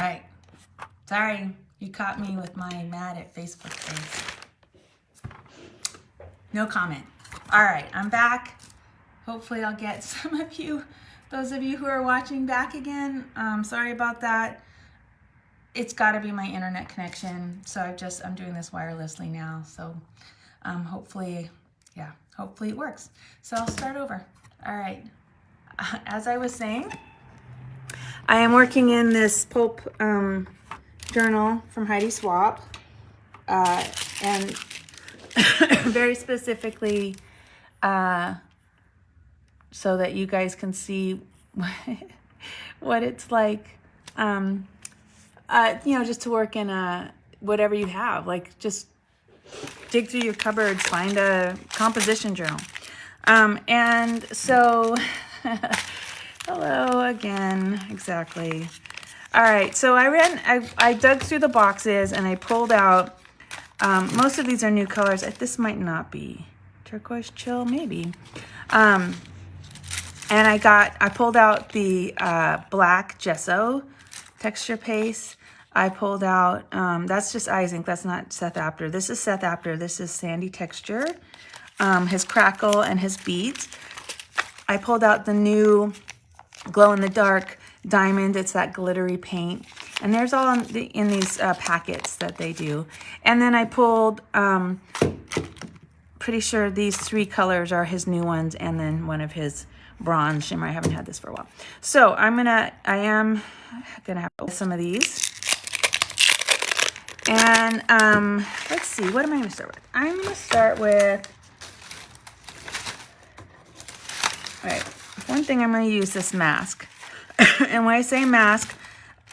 right. Sorry, you caught me with my mad at Facebook face. No comment. All right, I'm back. Hopefully I'll get some of you, those of you who are watching, back again. Sorry about that. It's got to be my internet connection. So I'm doing this wirelessly now. So hopefully it works. So I'll start over. All right. As I was saying, I am working in this pulp journal from Heidi Swapp, and very specifically so that you guys can see what it's like, just to work in whatever you have. Like, just dig through your cupboards, find a composition journal. And so, hello again, exactly. All right, so I dug through the boxes and I pulled out, most of these are new colors. This might not be Turquoise Chill, maybe. And I pulled out the black gesso texture paste. I pulled out, that's just IZink, that's not Seth Apter. This is Seth Apter, this is Sandy Texture, his Crackle and his beads. I pulled out the new glow in the dark diamond, it's that glittery paint. And there's all in these packets that they do. And then I pulled, pretty sure these 3 colors are his new ones, and then one of his bronze shimmer. I haven't had this for a while. So I am gonna have some of these. And let's see, what am I gonna start with? I'm gonna start with, all right, one thing I'm gonna use this mask. And when I say mask,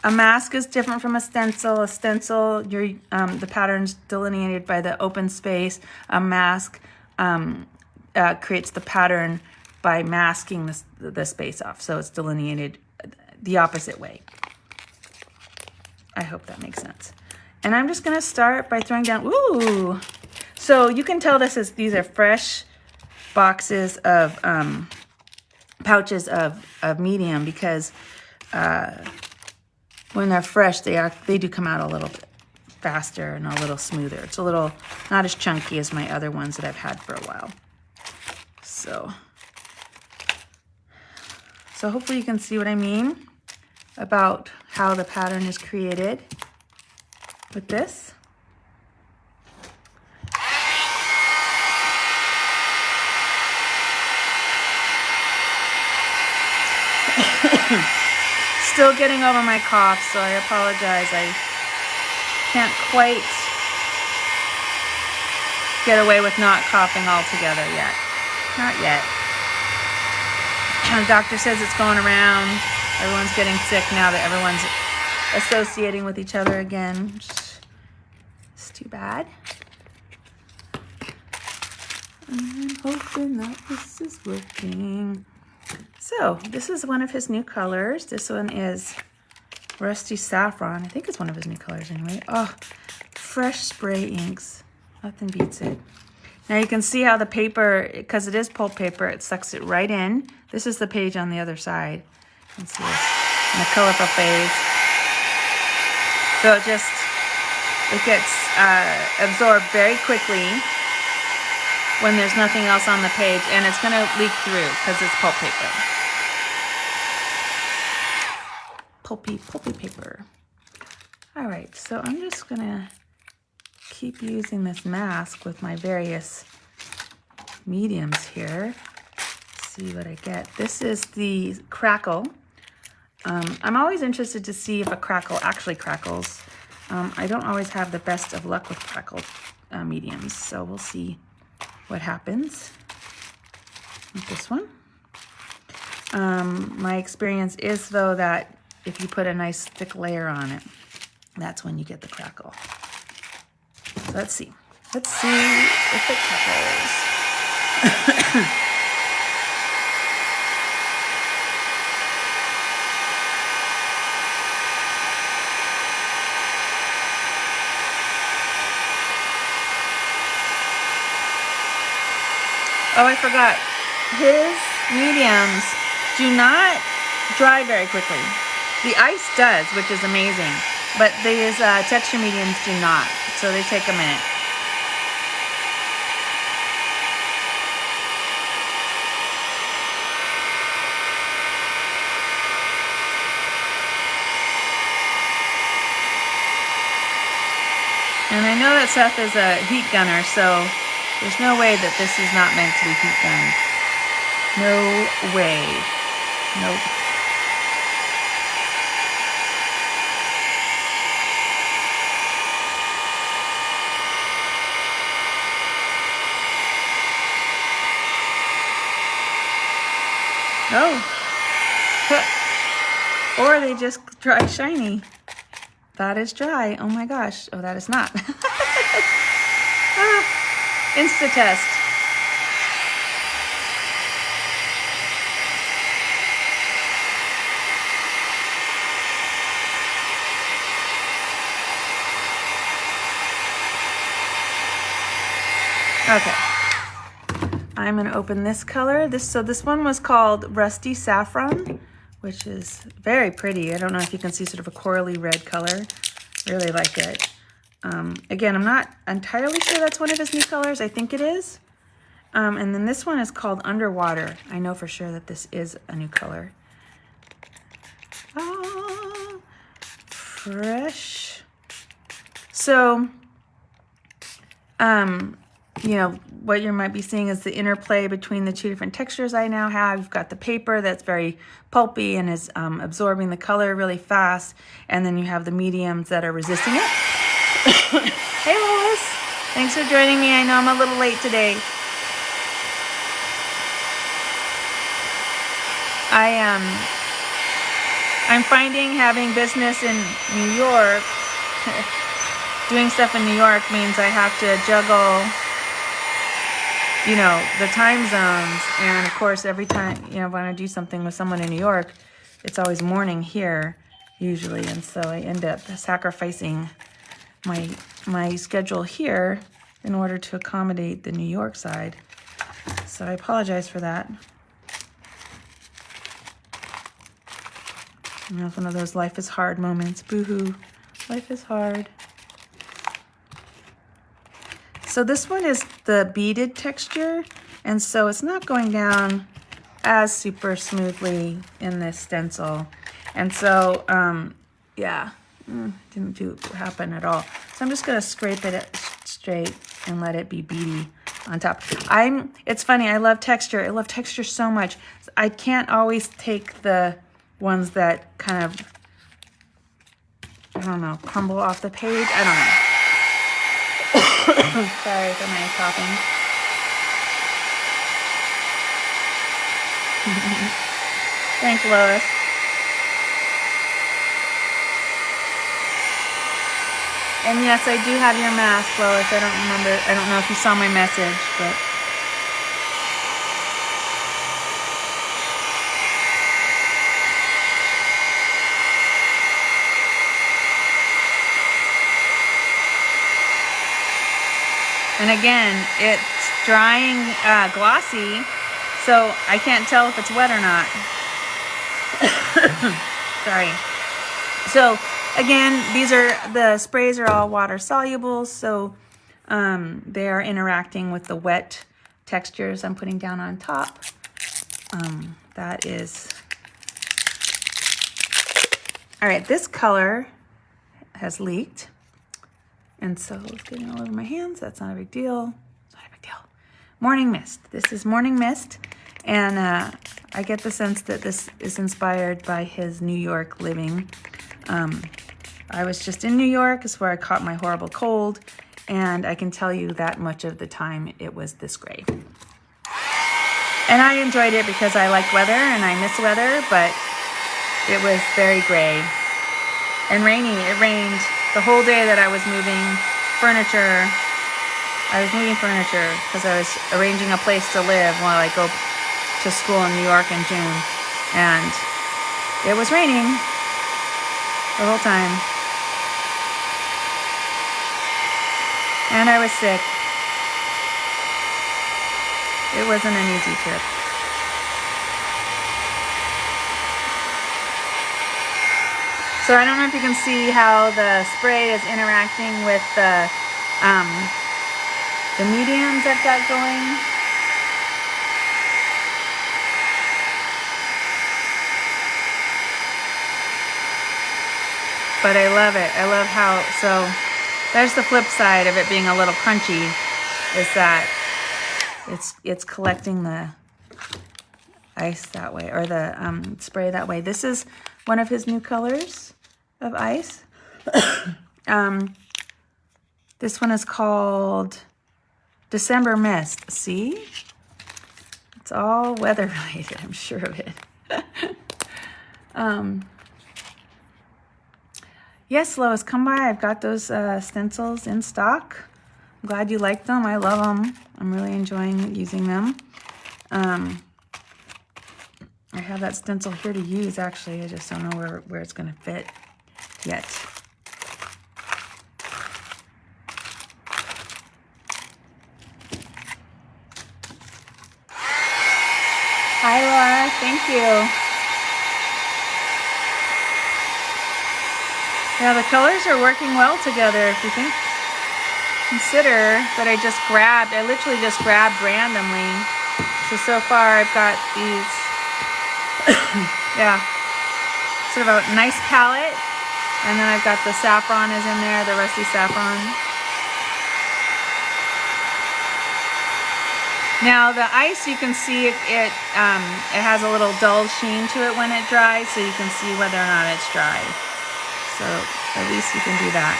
a mask is different from a stencil. A stencil, the pattern's delineated by the open space. A mask creates the pattern by masking the space off. So it's delineated the opposite way. I hope that makes sense. And I'm just gonna start by throwing down, ooh. So you can tell these are fresh boxes of, pouches of medium, because when they're fresh, they do come out a little bit faster and a little smoother. It's a little not as chunky as my other ones that I've had for a while. So hopefully you can see what I mean about how the pattern is created with this. Still getting over my cough, so I apologize. I can't quite get away with not coughing altogether yet. Not yet. The doctor says it's going around. Everyone's getting sick now that everyone's associating with each other again. It's too bad. I'm hoping that this is working. So this is one of his new colors. This one is Rusty Saffron. I think it's one of his new colors anyway. Oh, fresh spray inks. Nothing beats it. Now you can see how the paper, because it is pulp paper, it sucks it right in. This is the page on the other side. You can see this in a colorful phase. So it gets absorbed very quickly when there's nothing else on the page, and it's gonna leak through because it's pulp paper. Pulpy paper. All right, so I'm just gonna keep using this mask with my various mediums here. See what I get. This is the Crackle. I'm always interested to see if a Crackle actually crackles. I don't always have the best of luck with Crackle mediums, so we'll see what happens with this one. My experience is, though, that if you put a nice thick layer on it, that's when you get the crackle. So let's see. Let's see if it crackles. Oh, I forgot. His mediums do not dry very quickly. The ice does, which is amazing, but these texture mediums do not, so they take a minute. And I know that Seth is a heat gunner, so there's no way that this is not meant to be heat gunned. No way. Nope. Oh. Or they just dry shiny. That is dry. Oh my gosh. Oh, that is not. Insta test. Okay. I'm going to open this color. So this one was called Rusty Saffron, which is very pretty. I don't know if you can see sort of a corally red color. Really like it. Again, I'm not entirely sure that's one of his new colors. I think it is. And then this one is called Underwater. I know for sure that this is a new color. Fresh. So, you know, what you might be seeing is the interplay between the two different textures I now have. You've got the paper that's very pulpy and is absorbing the color really fast. And then you have the mediums that are resisting it. Hey, Lois. Thanks for joining me. I know I'm a little late today. I'm finding having business in New York, doing stuff in New York means I have to juggle, you know, the time zones. And of course, every time, you know, when I do something with someone in New York, it's always morning here usually. And so I end up sacrificing my schedule here in order to accommodate the New York side. So I apologize for that. You know, it's one of those life is hard moments. Boo-hoo. Life is hard. So this one is the beaded texture, and so it's not going down as super smoothly in this stencil. And so, yeah, didn't happen at all. So I'm just gonna scrape it straight and let it be beady on top. It's funny, I love texture. I love texture so much. I can't always take the ones that kind of, I don't know, crumble off the page. I don't know. Sorry for my coughing. Thanks, Lois. And yes, I do have your mask, Lois. I don't know if you saw my message, but... And again, it's drying glossy, so I can't tell if it's wet or not. Sorry. So again, the sprays are all water soluble, so they are interacting with the wet textures I'm putting down on top. That is... All right, this color has leaked. And so it's getting all over my hands. That's not a big deal. It's not a big deal. Morning Mist. This is Morning Mist. And I get the sense that this is inspired by his New York living. I was just in New York. It's where I caught my horrible cold. And I can tell you that much of the time it was this gray. And I enjoyed it because I like weather and I miss weather. But it was very gray and rainy. It rained the whole day that I was moving furniture. I was moving furniture because I was arranging a place to live while I go to school in New York in June. And it was raining the whole time. And I was sick. It wasn't an easy trip. So I don't know if you can see how the spray is interacting with the mediums I've got going. But I love it. I love how, so there's the flip side of it being a little crunchy, is that it's collecting the ice that way, or the spray that way. This is one of his new colors of ice. This one is called December Mist. See? It's all weather related, I'm sure of it. Yes, Lois, come by. I've got those stencils in stock. I'm glad you like them. I love them. I'm really enjoying using them. I have that stencil here to use, actually. I just don't know where it's going to fit yet. Hi, Laura. Thank you. Yeah, the colors are working well together. If you think, consider that I literally just grabbed randomly. So far I've got these, yeah, sort of a nice palette. And then I've got the saffron is in there, the rusty saffron. Now the ice, you can see it has a little dull sheen to it when it dries, so you can see whether or not it's dry. So at least you can do that.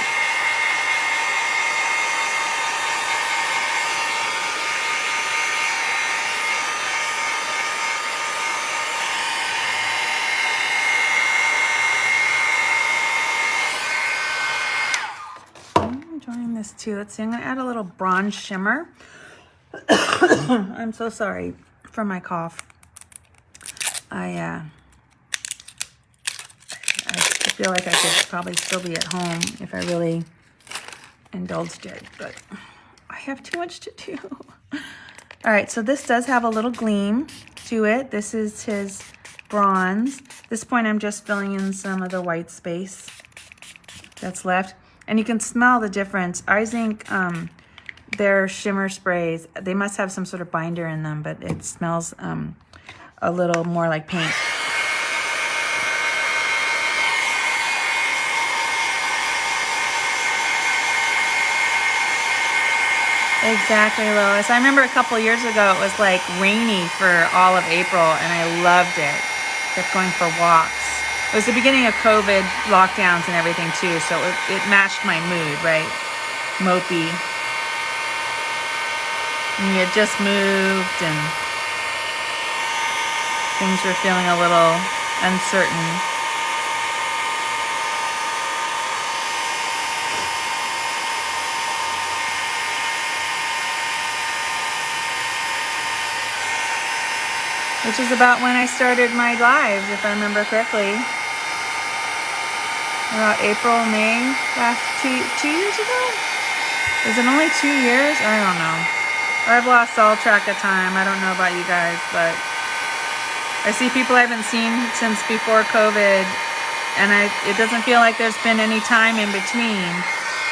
I'm enjoying this too. Let's see, I'm going to add a little bronze shimmer. I'm so sorry for my cough. I feel like I could probably still be at home if I really indulged it, but I have too much to do. All right, so this does have a little gleam to it. This is his bronze. At this point, I'm just filling in some of the white space that's left. And you can smell the difference. IZink, their shimmer sprays, they must have some sort of binder in them, but it smells a little more like paint. Exactly, Lois. I remember a couple years ago, it was like rainy for all of April, and I loved it. Kept going for walks. It was the beginning of COVID lockdowns and everything too, so it matched my mood, right? Mopey. And you had just moved, and things were feeling a little uncertain. Which is about when I started my lives, if I remember correctly. About April, May, last two years ago? Is it only 2 years? I don't know. I've lost all track of time. I don't know about you guys, but I see people I haven't seen since before COVID, and it doesn't feel like there's been any time in between.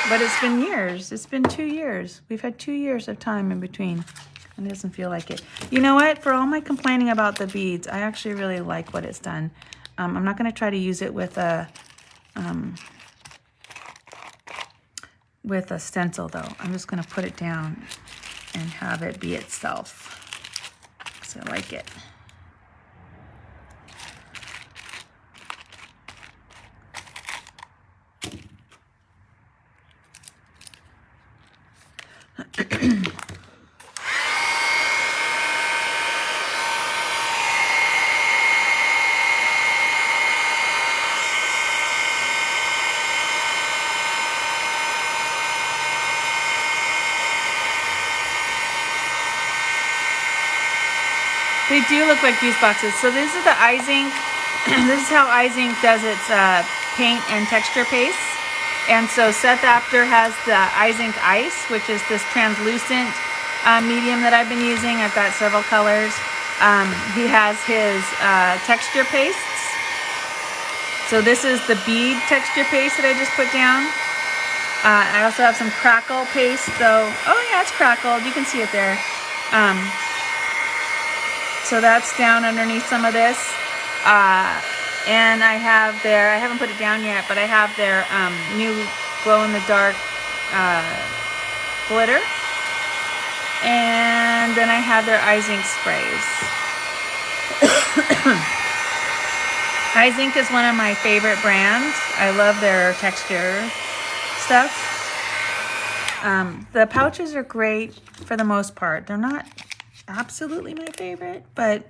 But it's been years. It's been 2 years. We've had 2 years of time in between. And it doesn't feel like it. You know what? For all my complaining about the beads, I actually really like what it's done. I'm not going to try to use it with a stencil, though. I'm just going to put it down and have it be itself. So I like it. They do look like juice boxes. So this is the IZink. This is how IZink does its paint and texture paste. And so Seth Apter has the IZink Ice, which is this translucent medium that I've been using. I've got several colors. He has his texture pastes. So this is the bead texture paste that I just put down. I also have some Crackle paste, though. Oh yeah, it's crackled. You can see it there. So that's down underneath some of this. And I have their, I haven't put it down yet, but I have their new glow-in-the-dark glitter. And then I have their IZink sprays. IZink is one of my favorite brands. I love their texture stuff. The pouches are great for the most part. They're not absolutely my favorite, but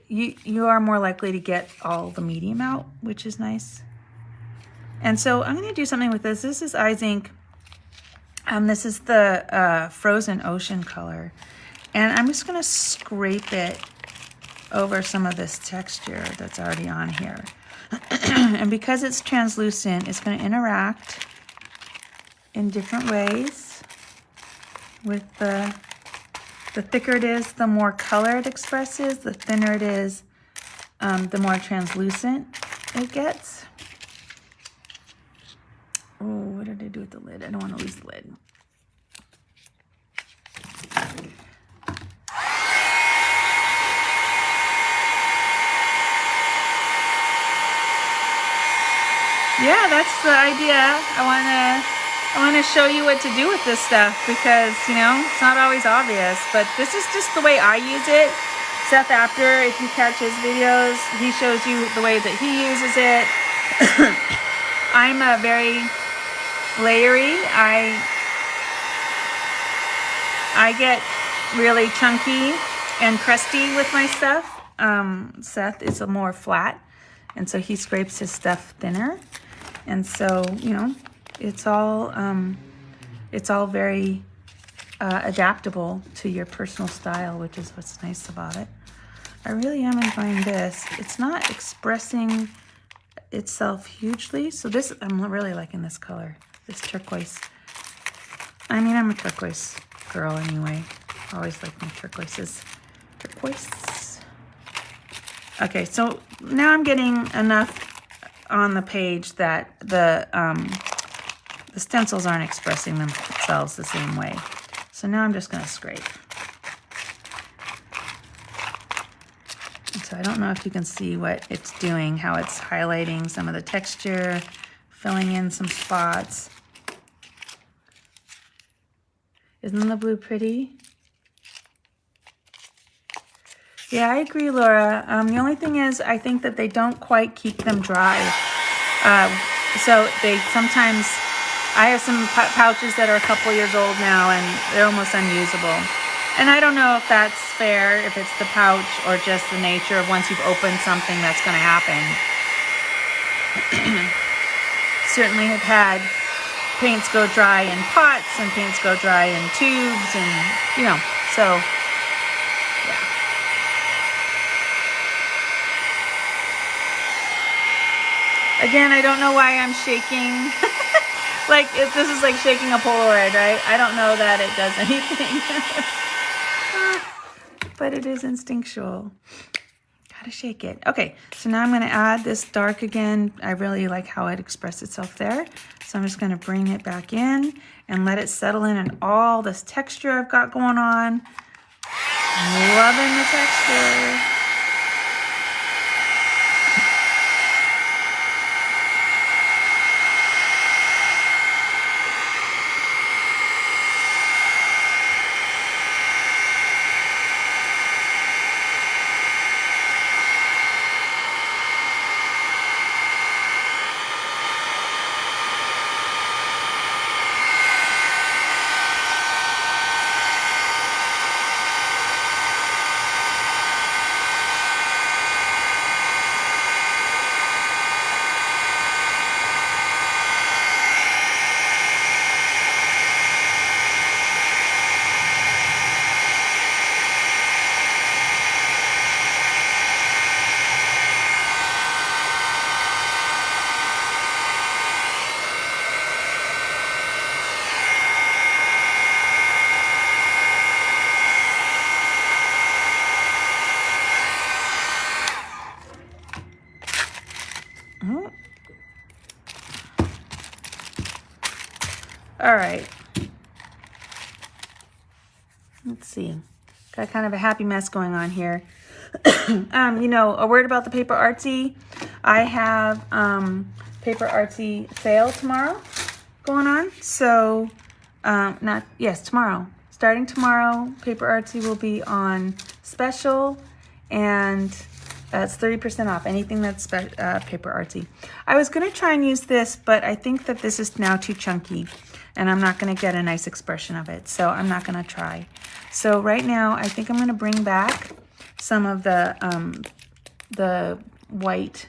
you are more likely to get all the medium out, which is nice. And so I'm going to do something with this. This is IZink. This is the Frozen Ocean color. And I'm just going to scrape it over some of this texture that's already on here. And because it's translucent, it's going to interact in different ways with the thicker it is, the more color it expresses. The thinner it is, the more translucent it gets. Oh, what did I do with the lid? I don't want to lose the lid. Yeah, that's the idea. I want to show you what to do with this stuff because, you know, it's not always obvious, but this is just the way I use it. Seth, after, if you catch his videos, he shows you the way that he uses it. I'm a very layery. I get really chunky and crusty with my stuff. Seth is a more flat, and so he scrapes his stuff thinner. And so, you know, it's all very adaptable to your personal style, which is what's nice about it. I really am enjoying this. It's not expressing itself hugely. So this, I'm really liking this color, this turquoise. I mean, I'm a turquoise girl anyway. I always like my turquoises. Turquoise. Okay, so now I'm getting enough on the page that the stencils aren't expressing themselves the same way. So now I'm just going to scrape. And so I don't know if you can see what it's doing, how it's highlighting some of the texture, filling in some spots. Isn't the blue pretty? Yeah, I agree, Laura. The only thing is, I think that they don't quite keep them dry. So they sometimes, I have some pouches that are a couple years old now and they're almost unusable. And I don't know if that's fair, if it's the pouch or just the nature of once you've opened something that's going to happen. Certainly have had paints go dry in pots and paints go dry in tubes and, you know, so... Again, I don't know why I'm shaking. Like, this is like shaking a Polaroid, right? I don't know that it does anything. But it is instinctual. Gotta shake it. Okay, so now I'm going to add this dark again. I really like how it expressed itself there. So I'm just going to bring it back in and let it settle in and all this texture I've got going on. I'm loving the texture. Oh. All right. Let's see. Got kind of a happy mess going on here. You know, a word about the Paper Artsy. I have Paper Artsy sale tomorrow going on. So, tomorrow. Starting tomorrow, Paper Artsy will be on special, and it's 30% off anything that's Paper Artsy. I was going to try and use this, but I think that this is now too chunky, and I'm not going to get a nice expression of it, so I'm not going to try. So right now, I think I'm going to bring back some of the white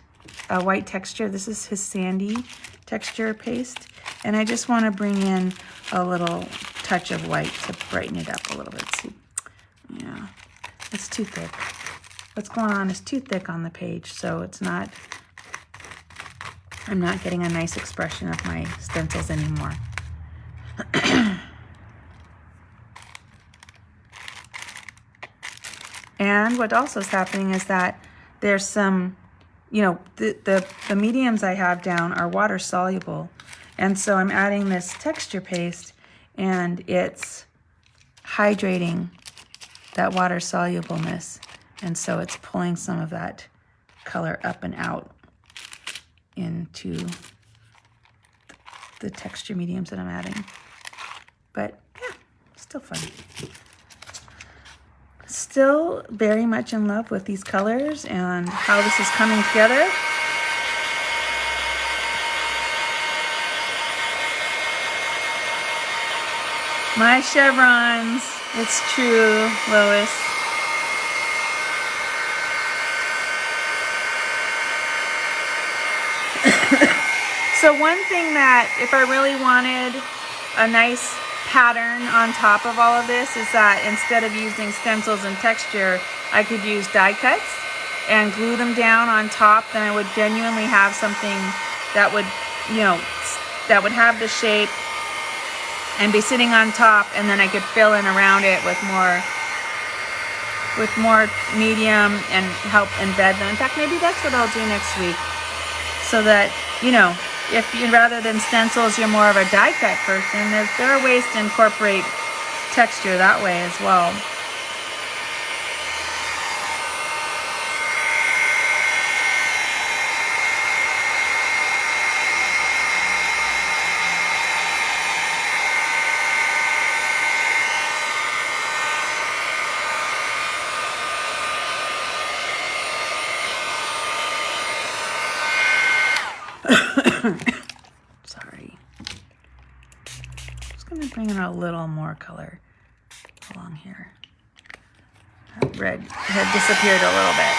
texture. This is his sandy texture paste, and I just want to bring in a little touch of white to brighten it up a little bit. See, yeah, it's too thick. What's going on is too thick on the page, so it's not. I'm not getting a nice expression of my stencils anymore. And what also is happening is that there's some, you know, the mediums I have down are water soluble. And so I'm adding this texture paste, and it's hydrating that water solubleness. And so it's pulling some of that color up and out into the texture mediums that I'm adding. But yeah, still fun. Still very much in love with these colors and how this is coming together. My chevrons, it's true, Lois. So one thing that, if I really wanted a nice pattern on top of all of this, is that instead of using stencils and texture, I could use die cuts and glue them down on top. Then I would genuinely have something that would, you know, that would have the shape and be sitting on top, and then I could fill in around it with more medium and help embed them. In fact, maybe that's what I'll do next week, so that, you know, if you, rather than stencils, you're more of a die cut person, there are ways to incorporate texture that way as well. Sorry. Just going to bring in a little more color along here. That red had disappeared a little bit.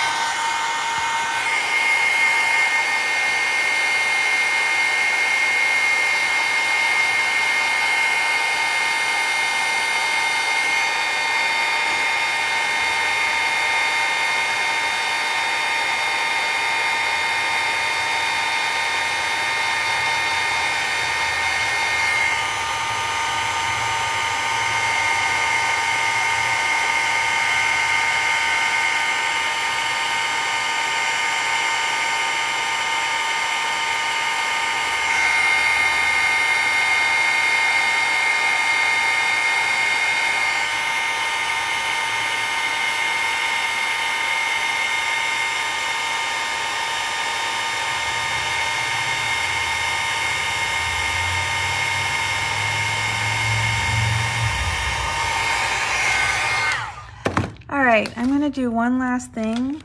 Alright, I'm going to do one last thing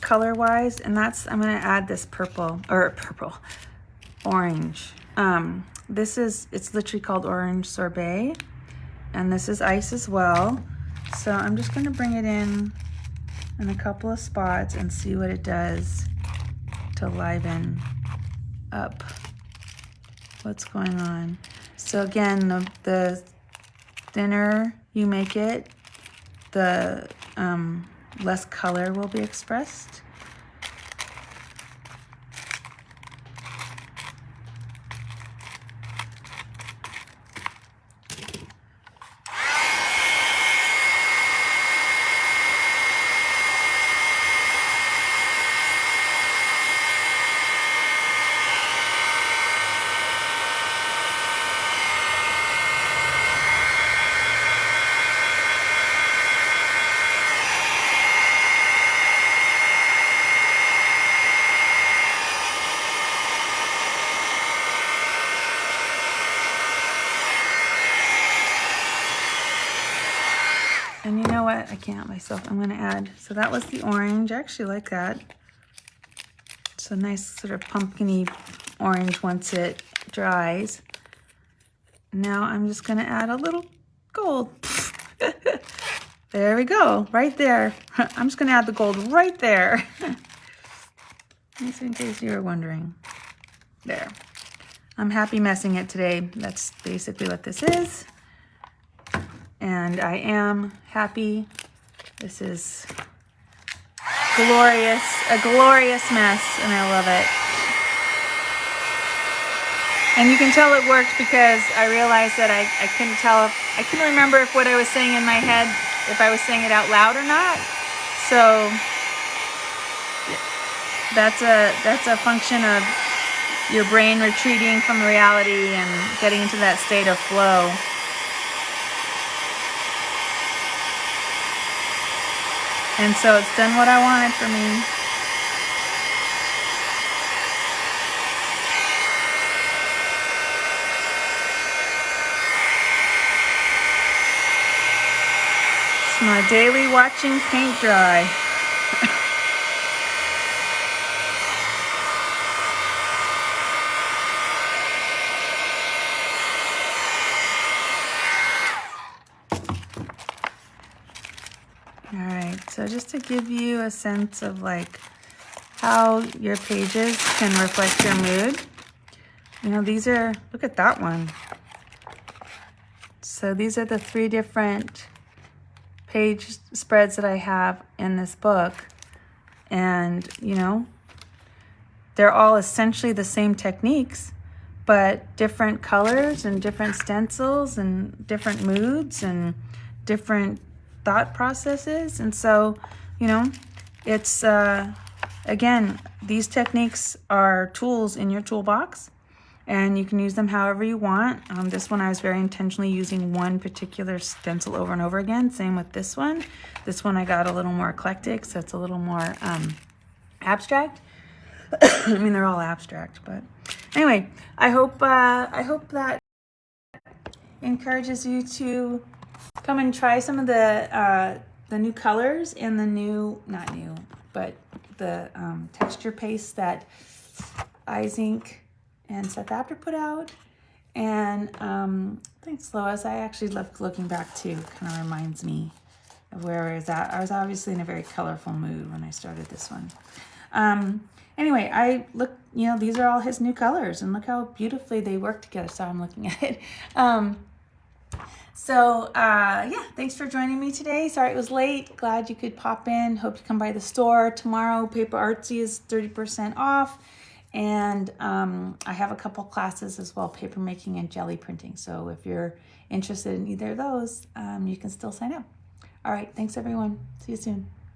color-wise, and that's, I'm going to add this orange. It's literally called Orange Sorbet, and this is ice as well. So I'm just going to bring it in a couple of spots and see what it does to liven up what's going on. So again, the thinner you make it, the less color will be expressed. I can't myself. I'm gonna add, so that was the orange. I actually like that. It's a nice sort of pumpkin-y orange once it dries. Now I'm just gonna add a little gold. There we go, right there. I'm just gonna add the gold right there. Just in case you were wondering. There. I'm happy messing it today. That's basically what this is. And I am happy. This is glorious, a glorious mess, and I love it. And you can tell it worked because I realized that I couldn't tell if, I couldn't remember if what I was saying in my head, if I was saying it out loud or not. So that's a function of your brain retreating from reality and getting into that state of flow. And so it's done what I wanted for me. It's my daily watching paint dry. All right, so just to give you a sense of like how your pages can reflect your mood. You know, these are, look at that one. So these are the 3 different page spreads that I have in this book. And, you know, they're all essentially the same techniques, but different colors and different stencils and different moods and different thought processes. And so, you know, it's again, these techniques are tools in your toolbox and you can use them however you want. This one I was very intentionally using one particular stencil over and over again. Same with this one. This one I got a little more eclectic, so it's a little more abstract. I mean, they're all abstract, but anyway, I hope that encourages you to come and try some of the new colors and the new, not new, but the texture paste that IZink and Seth After put out. And thanks, Lois. I actually love looking back too. Kind of reminds me of where I was at. I was obviously in a very colorful mood when I started this one. Anyway, I look, you know, these are all his new colors and look how beautifully they work together. So I'm looking at it. Yeah, thanks for joining me today. Sorry it was late. Glad you could pop in. Hope you come by the store. Tomorrow, Paper Artsy is 30% off. And I have a couple classes as well, paper making and jelly printing. So if you're interested in either of those, you can still sign up. All right, thanks everyone. See you soon.